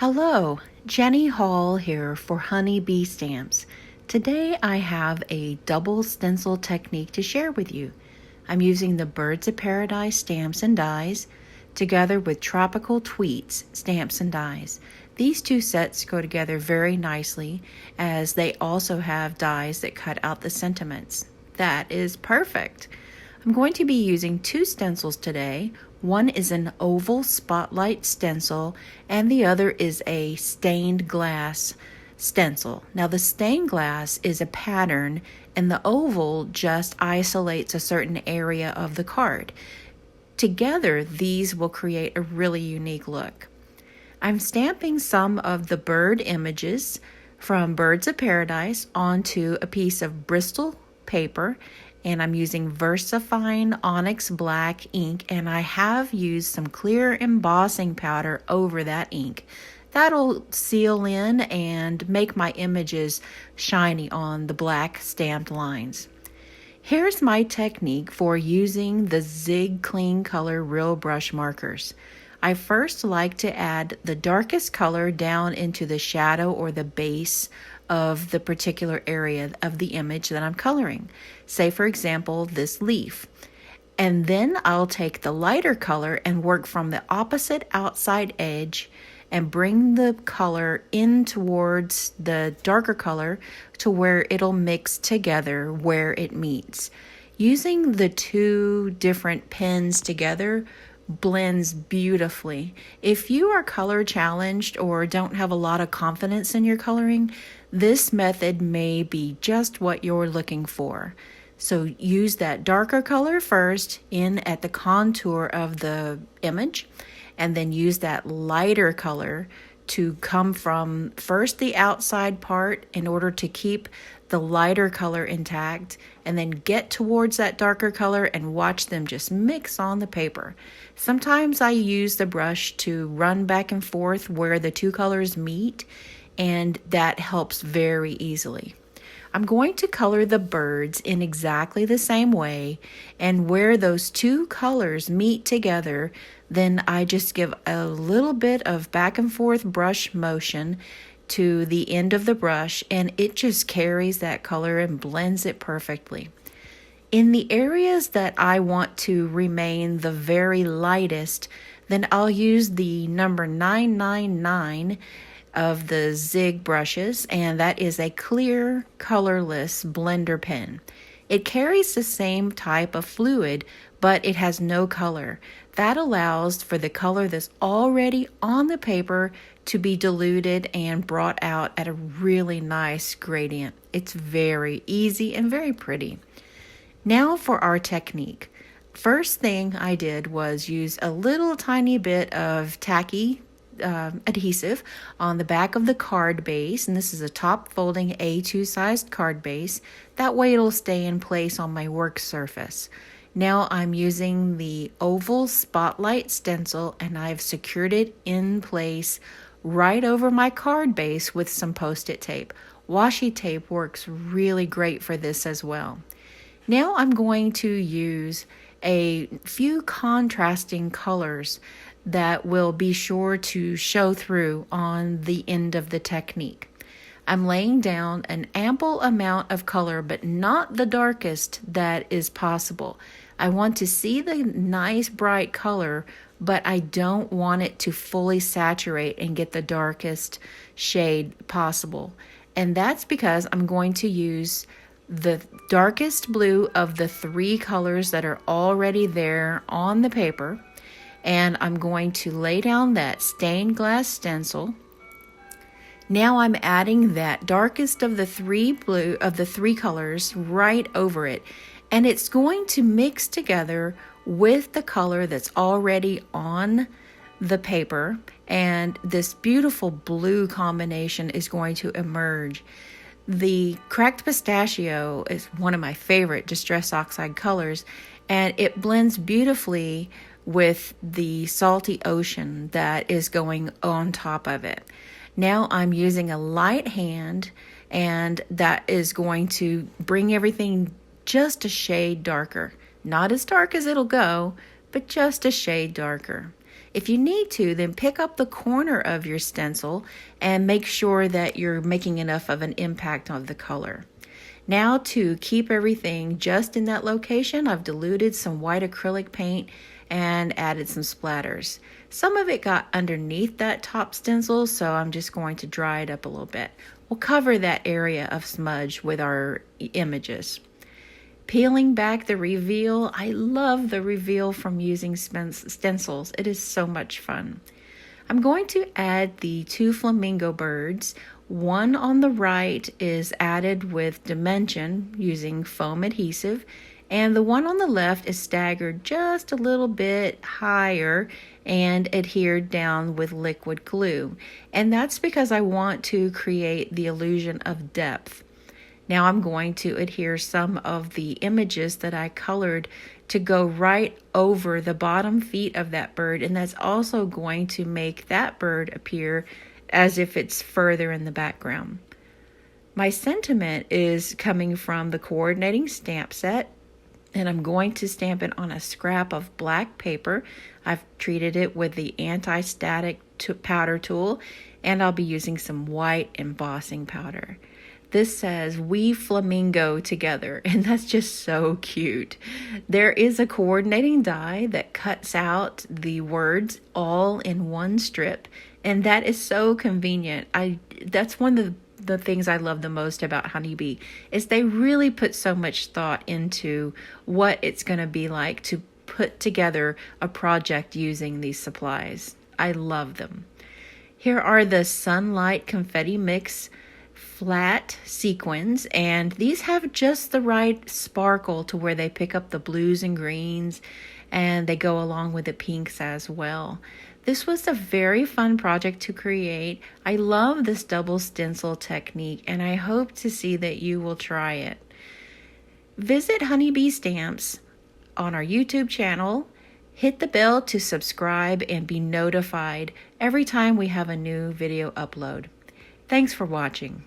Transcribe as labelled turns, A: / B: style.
A: Hello, Jenny Hall here for Honey Bee Stamps. Today I have a double stencil technique to share with you. I'm using the Birds of Paradise stamps and dies together with Tropical Tweets stamps and dies. These two sets go together very nicely as they also have dies that cut out the sentiments. That is perfect. I'm going to be using two stencils today. One is an oval spotlight stencil and the other is a stained glass stencil. Now the stained glass is a pattern and the oval just isolates a certain area of the card. Together, these will create a really unique look. I'm stamping some of the bird images from Birds of Paradise onto a piece of Bristol paper, and I'm using VersaFine Onyx Black ink, and I have used some clear embossing powder over that ink. That'll seal in and make my images shiny on the black stamped lines. Here's my technique for using the Zig Clean Color Real Brush markers. I first like to add the darkest color down into the shadow or the base of the particular area of the image that I'm coloring. Say, for example, this leaf. And then I'll take the lighter color and work from the opposite outside edge and bring the color in towards the darker color to where it'll mix together where it meets. Using the two different pens together blends beautifully. If you are color challenged or don't have a lot of confidence in your coloring, this method may be just what you're looking for. So use that darker color first in at the contour of the image, and then use that lighter color to come from first the outside part in order to keep the lighter color intact, and then get towards that darker color and watch them just mix on the paper. Sometimes I use the brush to run back and forth where the two colors meet, and that helps very easily. I'm going to color the birds in exactly the same way, and where those two colors meet together, then I just give a little bit of back and forth brush motion to the end of the brush, and it just carries that color and blends it perfectly. In the areas that I want to remain the very lightest, then I'll use the number 999 of the Zig brushes, and that is a clear, colorless blender pen. It carries the same type of fluid, but it has no color. That allows for the color that's already on the paper to be diluted and brought out at a really nice gradient. It's very easy and very pretty. Now for our technique. First thing I did was use a little tiny bit of tacky adhesive on the back of the card base, and this is a top folding A2 sized card base. That way it'll stay in place on my work surface. Now I'm using the oval spotlight stencil, and I've secured it in place right over my card base with some post-it tape. Washi tape works really great for this as well. Now I'm going to use a few contrasting colors that will be sure to show through on the end of the technique. I'm laying down an ample amount of color, but not the darkest that is possible. I want to see the nice bright color, but I don't want it to fully saturate and get the darkest shade possible. And that's because I'm going to use the darkest blue of the three colors that are already there on the paper, and I'm going to lay down that stained glass stencil. Now I'm adding that darkest of the three colors right over it, and it's going to mix together with the color that's already on the paper, and this beautiful blue combination is going to emerge. The cracked pistachio is one of my favorite Distress Oxide colors, and it blends beautifully with the salty ocean that is going on top of it. Now I'm using a light hand, and that is going to bring everything just a shade darker. Not as dark as it'll go, but just a shade darker. If you need to, then pick up the corner of your stencil and make sure that you're making enough of an impact on the color. Now, to keep everything just in that location, I've diluted some white acrylic paint and added some splatters. Some of it got underneath that top stencil, so I'm just going to dry it up a little bit. We'll cover that area of smudge with our images. Peeling back the reveal, I love the reveal from using stencils. It is so much fun. I'm going to add the 2 flamingo birds. One on the right is added with dimension using foam adhesive, and the one on the left is staggered just a little bit higher and adhered down with liquid glue. And that's because I want to create the illusion of depth. Now I'm going to adhere some of the images that I colored to go right over the bottom feet of that bird, and that's also going to make that bird appear as if it's further in the background. My sentiment is coming from the coordinating stamp set, and I'm going to stamp it on a scrap of black paper. I've treated it with the anti-static powder tool, and I'll be using some white embossing powder. This says, "We flamingo together," and that's just so cute. There is a coordinating die that cuts out the words all in one strip, and that is so convenient. That's one of the things I love the most about Honeybee, is they really put so much thought into what it's going to be like to put together a project using these supplies. I love them. Here are the Sunlight Confetti Mix flat sequins, and these have just the right sparkle to where they pick up the blues and greens, and they go along with the pinks as well. This was a very fun project to create. I love this double stencil technique, and I hope to see that you will try it. Visit Honeybee Stamps on our YouTube channel. Hit the bell to subscribe and be notified every time we have a new video upload. Thanks for watching.